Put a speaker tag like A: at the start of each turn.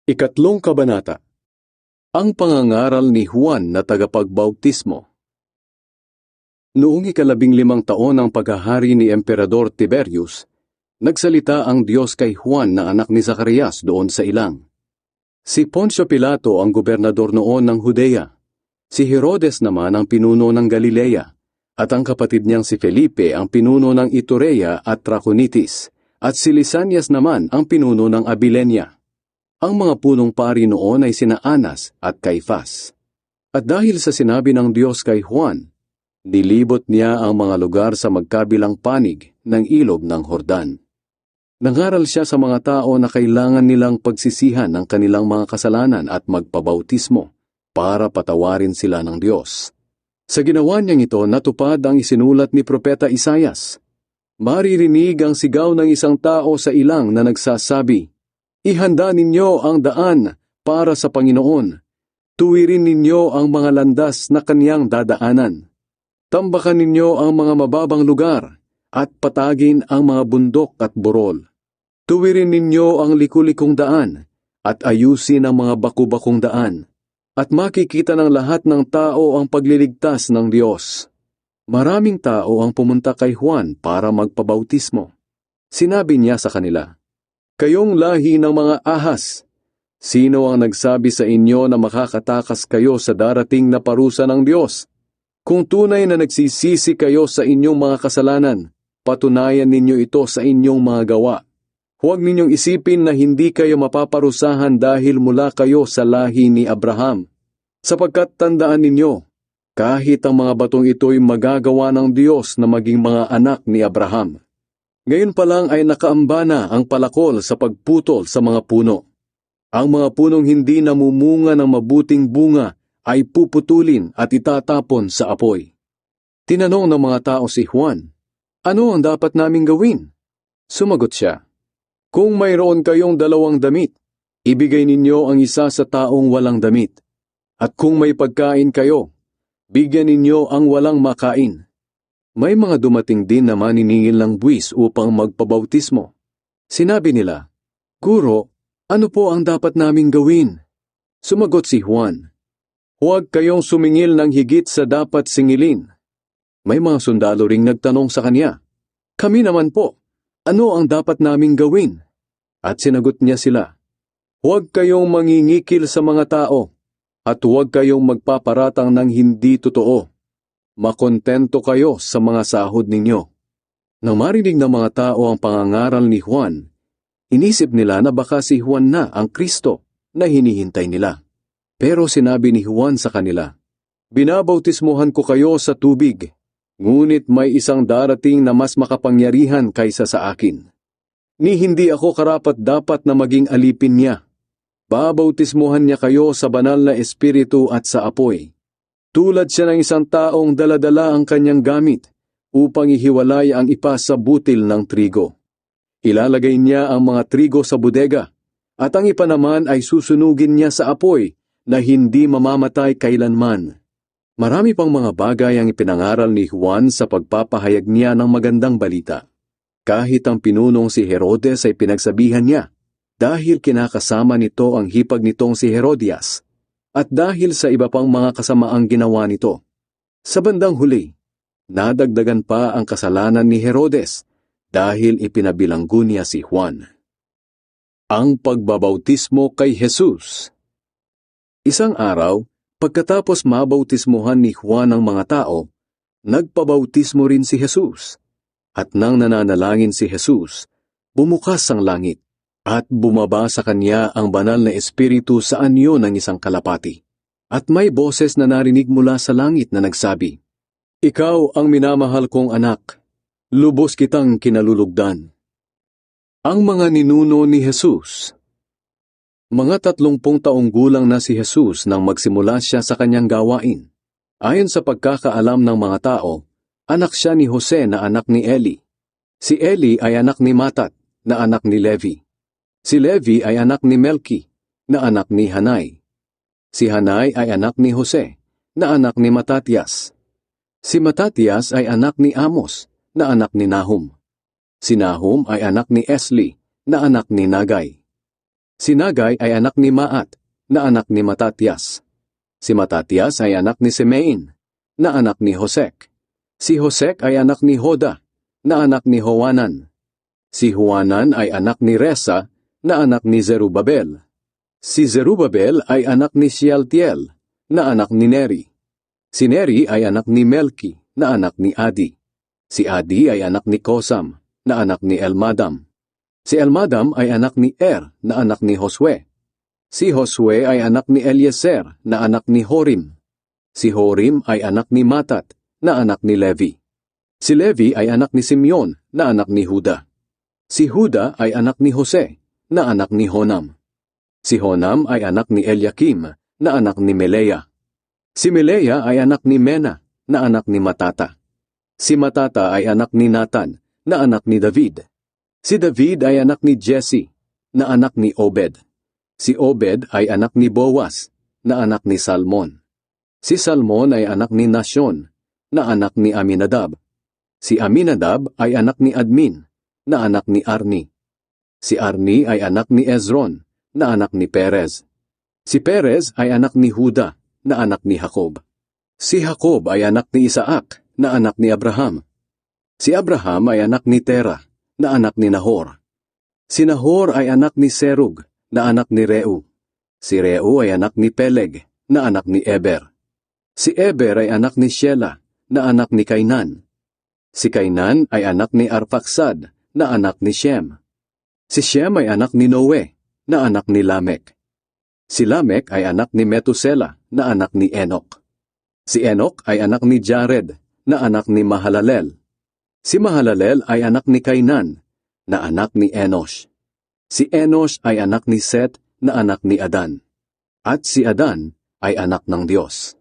A: Ikatlong kabanata. Ang pangangaral ni Juan na tagapagbautismo. Noong 15 taon ng paghahari ni Emperador Tiberius, nagsalita ang Diyos kay Juan na anak ni Zacarias doon sa ilang. Si Poncio Pilato ang gobernador noon ng Judea. Si Herodes naman ang pinuno ng Galilea, at ang kapatid niyang si Felipe ang pinuno ng Iturea at Trachonitis, at si Lisanias naman ang pinuno ng Abilenia. Ang mga punong pari noon ay sina Anas at Caifás. At dahil sa sinabi ng Diyos kay Juan, nilibot niya ang mga lugar sa magkabilang panig ng ilog ng Jordan. Nangaral siya sa mga tao na kailangan nilang pagsisihan ng kanilang mga kasalanan at magpabautismo para patawarin sila ng Diyos. Sa ginawa niyang ito, natupad ang isinulat ni Propeta Isaias. Maririnig ang sigaw ng isang tao sa ilang na nagsasabi, "Ihanda ninyo ang daan para sa Panginoon. Tuwirin ninyo ang mga landas na kaniyang dadaanan. Tambakan ninyo ang mga mababang lugar at patagin ang mga bundok at burol. Tuwirin ninyo ang likulikong daan at ayusin ang mga baku-bakong daan. At makikita ng lahat ng tao ang pagliligtas ng Diyos." Maraming tao ang pumunta kay Juan para magpabautismo. Sinabi niya sa kanila, "Kayong lahi ng mga ahas, sino ang nagsabi sa inyo na makakatakas kayo sa darating na parusa ng Diyos? Kung tunay na nagsisisi kayo sa inyong mga kasalanan, patunayan ninyo ito sa inyong mga gawa. Huwag ninyong isipin na hindi kayo mapaparusahan dahil mula kayo sa lahi ni Abraham. Sapagkat tandaan ninyo, kahit ang mga batong ito'y magagawa ng Diyos na maging mga anak ni Abraham. Ngayon pa lang ay nakaamba na ang palakol sa pagputol sa mga puno. Ang mga punong hindi namumunga ng mabuting bunga ay puputulin at itatapon sa apoy." Tinanong ng mga tao si Juan, "Ano ang dapat naming gawin?" Sumagot siya, "Kung mayroon kayong 2 damit, ibigay ninyo ang isa sa taong walang damit. At kung may pagkain kayo, bigyan ninyo ang walang makain." May mga dumating din na maniningil ng buwis upang magpabautismo. Sinabi nila, "Guro, ano po ang dapat naming gawin?" Sumagot si Juan, "Huwag kayong sumingil ng higit sa dapat singilin." May mga sundalo ring nagtanong sa kanya, "Kami naman po, ano ang dapat naming gawin?" At sinagot niya sila, "Huwag kayong mangingikil sa mga tao, at huwag kayong magpaparatang ng hindi totoo. Makontento kayo sa mga sahod ninyo." Nang marinig ng mga tao ang pangangaral ni Juan, inisip nila na baka si Juan na ang Kristo na hinihintay nila. Pero sinabi ni Juan sa kanila, "Binabautismuhan ko kayo sa tubig, ngunit may isang darating na mas makapangyarihan kaysa sa akin. Ni hindi ako karapat-dapat na maging alipin niya. Babautismuhan niya kayo sa banal na espiritu at sa apoy. Tulad siya ng isang taong daladala ang kanyang gamit upang ihiwalay ang ipa sa butil ng trigo. Ilalagay niya ang mga trigo sa bodega, at ang ipa naman ay susunugin niya sa apoy na hindi mamamatay kailanman." Marami pang mga bagay ang ipinangaral ni Juan sa pagpapahayag niya ng magandang balita. Kahit ang pinunong si Herodes ay pinagsabihan niya, dahil kinakasama nito ang hipag nitong si Herodias, at dahil sa iba pang mga kasamaang ginawa nito. Sa bandang huli, nadagdagan pa ang kasalanan ni Herodes dahil ipinabilanggo niya si Juan. Ang pagbabautismo kay Jesus. Isang araw, pagkatapos mabautismuhan ni Juan ang mga tao, nagpabautismo rin si Jesus. At nang nananalangin si Jesus, bumukas ang langit, at bumaba sa kanya ang banal na espiritu sa anyo ng isang kalapati. At may boses na narinig mula sa langit na nagsabi, "Ikaw ang minamahal kong anak, lubos kitang kinalulugdan." Ang mga ninuno ni Jesus. Mga 30 taong gulang na si Jesus nang magsimula siya sa kanyang gawain. Ayon sa pagkakaalam ng mga tao, anak siya ni Jose na anak ni Eli. Si Eli ay anak ni Matat na anak ni Levi. Si Levi ay anak ni Melki na anak ni Hanai. Si Hanai ay anak ni Jose na anak ni Matatias. Si Matatias ay anak ni Amos na anak ni Nahum. Si Nahum ay anak ni Esli na anak ni Nagay. Si Nagay ay anak ni Maat, na anak ni Matatias. Si Matatias ay anak ni Simein, na anak ni Hosek. Si Hosek ay anak ni Hoda, na anak ni Johanan. Si Johanan ay anak ni Resa, na anak ni Zerubabel. Si Zerubabel ay anak ni Shealtiel, na anak ni Neri. Si Neri ay anak ni Melki, na anak ni Adi. Si Adi ay anak ni Kosam, na anak ni Elmadam. Si Elmadam ay anak ni na anak ni Josue. Si Josue ay anak ni Eliezer, na anak ni Horim. Si Horim ay anak ni Matat, na anak ni Levi. Si Levi ay anak ni Simeon, na anak ni Huda. Si Huda ay anak ni Jose, na anak ni Honam. Si Honam ay anak ni Eliakim, na anak ni Melea. Si Melea ay anak ni Mena, na anak ni Matata. Si Matata ay anak ni Nathan, na anak ni David. Si David ay anak ni Jesse, na anak ni Obed. Si Obed ay anak ni Boaz, na anak ni Salmon. Si Salmon ay anak ni Nashon, na anak ni Aminadab. Si Aminadab ay anak ni Admin, na anak ni Arni. Si Arni ay anak ni Ezron, na anak ni Perez. Si Perez ay anak ni Huda, na anak ni Jacob. Si Jacob ay anak ni Isaac, na anak ni Abraham. Si Abraham ay anak ni Terah, na anak ni Nahor. Si Nahor ay anak ni Serug, na anak ni Reu. Si Reu ay anak ni Peleg, na anak ni Eber. Si Eber ay anak ni Shelah, na anak ni Kainan. Si Kainan ay anak ni Arphaxad, na anak ni Shem. Si Shem ay anak ni Noe, na anak ni Lamek. Si Lamek ay anak ni Metusela, na anak ni Enoch. Si Enoch ay anak ni Jared, na anak ni Mahalalel. Si Mahalalel ay anak ni Kainan, na anak ni Enosh. Si Enosh ay anak ni Set, na anak ni Adan. At si Adan ay anak ng Diyos.